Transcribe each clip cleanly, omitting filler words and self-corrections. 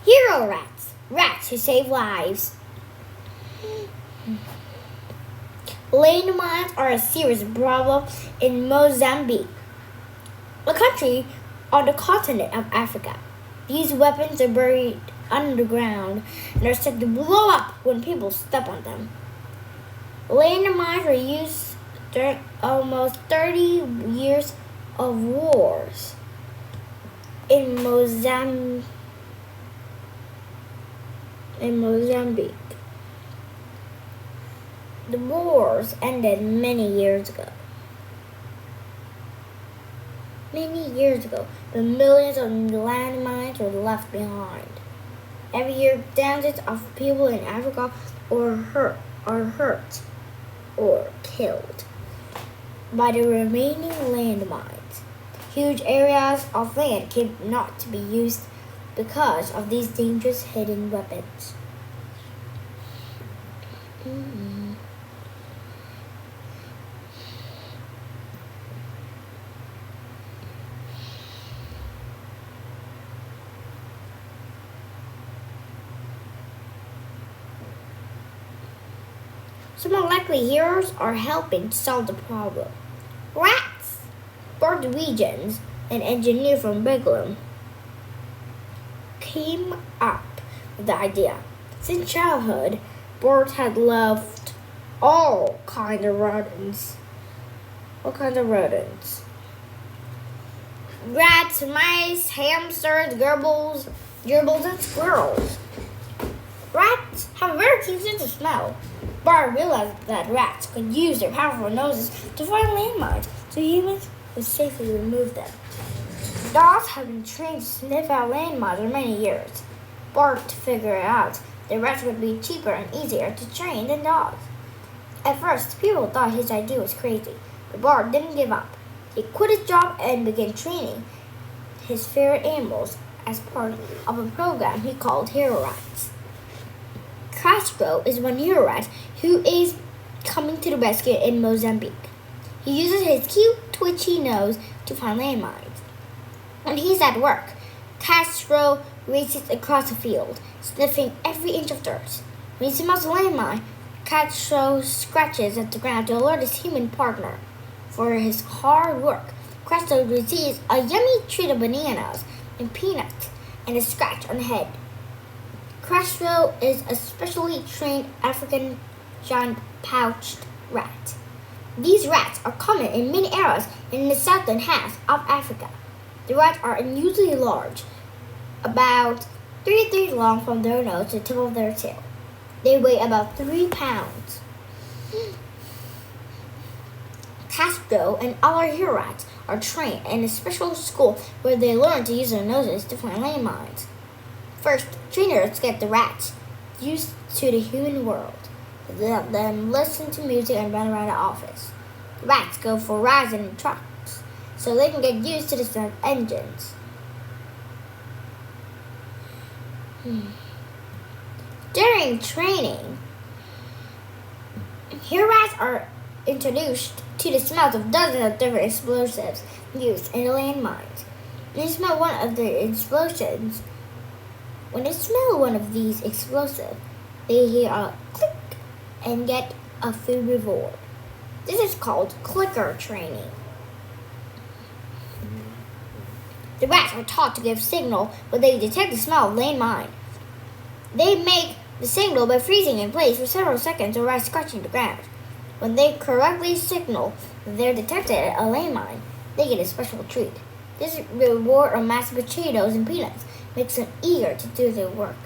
Hero rats. Rats who save lives. Landmines are a serious problem in Mozambique, a country on the continent of Africa. These weapons are buried underground and are said to blow up when people step on them. Landmines were used during almost 30 years of wars in Mozambique. The wars ended many years ago, but millions of landmines were left behind. Every year, thousands of people in Africa are hurt or killed by the remaining landmines. Huge areas of land came not to be used because of these dangerous hidden weapons. Some unlikely heroes are helping to solve the problem. Rats! Bart Regents, an engineer from Belgium, came up with the idea. Since childhood, Bart had loved all kinds of rodents. Rats, mice, hamsters, gerbils, and squirrels. Rats have a very keen sense of smell. Bart realized that rats could use their powerful noses to find landmines, so humans could safely remove them. Dogs have been trained to sniff out landmines for many years. Bart figured out that rats would be cheaper and easier to train than dogs. At first, people thought his idea was crazy, but Bart didn't give up. He quit his job and began training his favorite animals as part of a program he called Hero Rats. Castro is one hero rat who is coming to the rescue in Mozambique. He uses his cute, twitchy nose to find landmines. When he's at work, Castro races across the field, sniffing every inch of dirt. When he smells a landmine, Castro scratches at the ground to alert his human partner. For his hard work, Castro receives a yummy treat of bananas and peanuts and a scratch on the head. Castro is a specially trained African giant-pouched rat. These rats are common in many areas in the southern half of Africa. The rats are unusually large, about 3 feet long from their nose to the tip of their tail. They weigh about 3 pounds. Castro and other hero rats are trained in a special school where they learn to use their noses to find landmines. First, trainers get the rats used to the human world. They let them listen to music and run around the office. The rats go for rides in trucks so they can get used to the sound of engines. During training, hero rats are introduced to the smells of dozens of different explosives used in the landmines. When they smell one of these explosives, they hear a click and get a food reward. This is called clicker training. The rats are taught to give signal when they detect the smell of landmine. They make the signal by freezing in place for several seconds or by scratching the ground. When they correctly signal that they're detected a landmine, they get a special treat. This reward of mashed potatoes and peanuts makes them eager to do their work.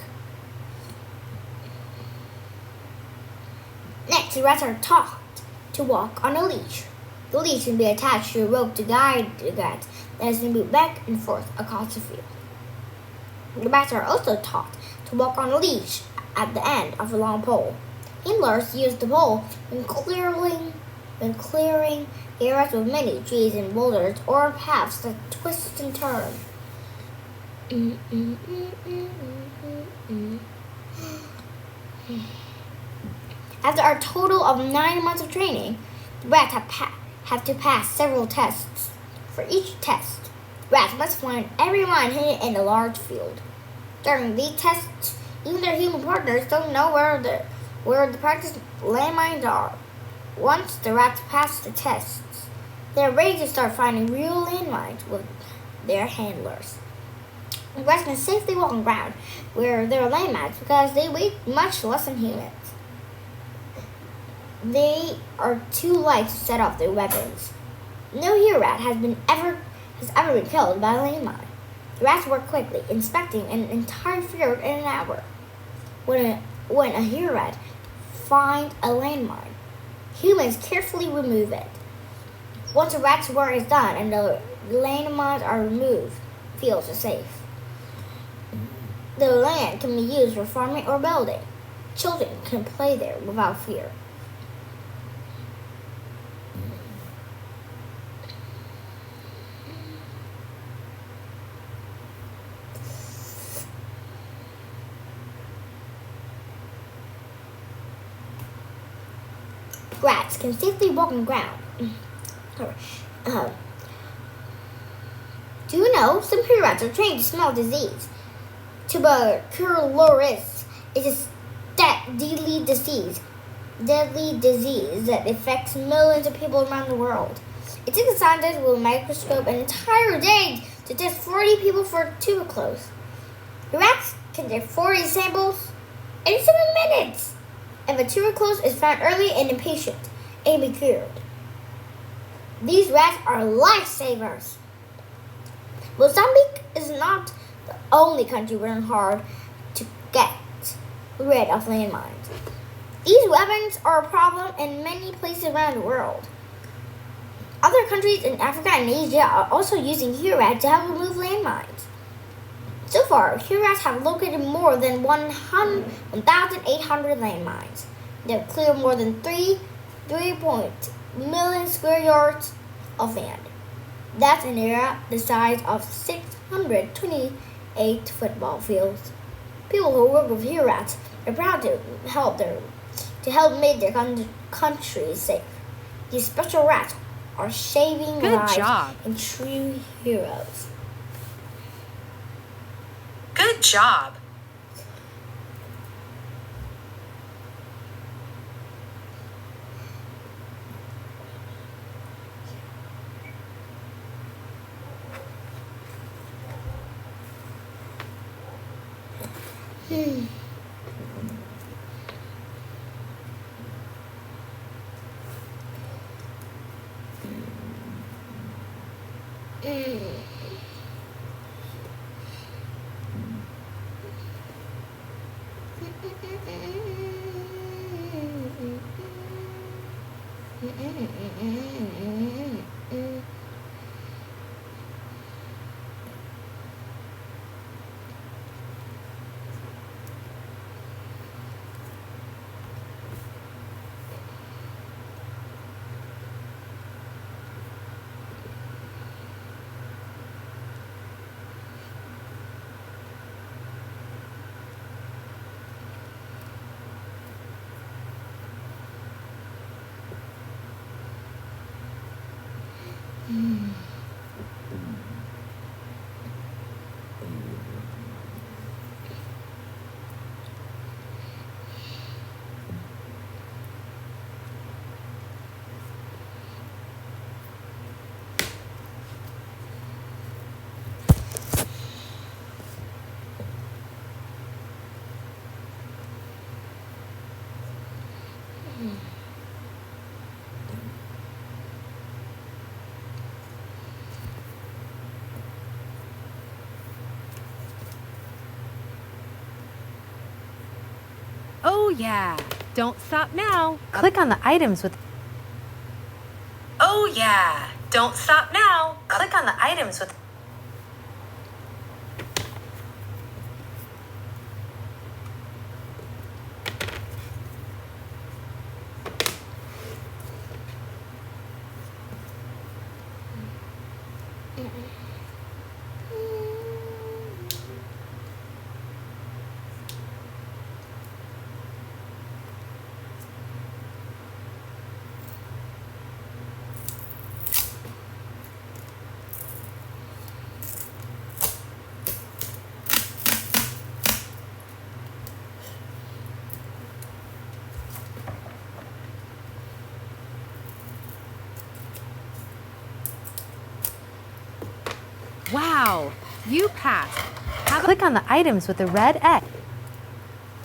Next, the rats are taught to walk on a leash. The leash can be attached to a rope to guide the rats as they move back and forth across the field. The rats are also taught to walk on a leash at the end of a long pole. Handlers use the pole when clearing areas with many trees and boulders or paths that twist and turn. After a total of 9 months of training, the rats have to pass several tests. For each test, rats must find every mine hidden in a large field. During these tests, even their human partners don't know where the practice landmines are. Once the rats pass the tests, they're ready to start finding real landmines with their handlers. The rats can safely walk on ground where there are landmines because they weigh much less than humans. They are too light to set off their weapons. No hero rat has ever been killed by a landmine. The rats work quickly, inspecting an entire field in an hour. When a hero rat finds a landmine, humans carefully remove it. Once the rat's work is done and the landmines are removed, fields are safe. The land can be used for farming or building. Children can play there without fear. Rats can safely walk on ground. Do you know some pure rats are trained to smell disease? Tuberculosis is a deadly disease that affects millions of people around the world. It takes scientists with a microscope an entire day to test 40 people for tuberculosis. The rats can take 40 samples in 7 minutes. If a tuberculosis is found early in a patient, it can be cured. These rats are lifesavers. Mozambique is not the only country working hard to get rid of landmines. These weapons are a problem in many places around the world. Other countries in Africa and Asia are also using hero rats to help remove landmines. So far, hero rats have located more than 1,800 landmines. They have cleared more than 3 million square yards of land. That's an area the size of 628 football fields. People who work with hero rats are proud to help make their country safe. These special rats are saving lives and true heroes. Good job. Oh yeah, don't stop now. Click on the items with... Oh yeah, don't stop now. Click on the items with... Wow, you passed. Click on the items with the red X.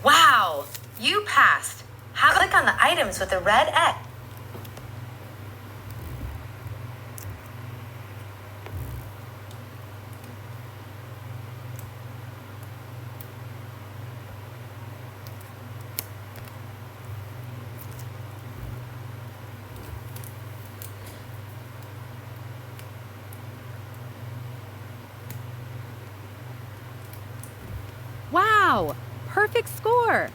Wow, you passed. Click on the items with the red X. Wow, perfect score.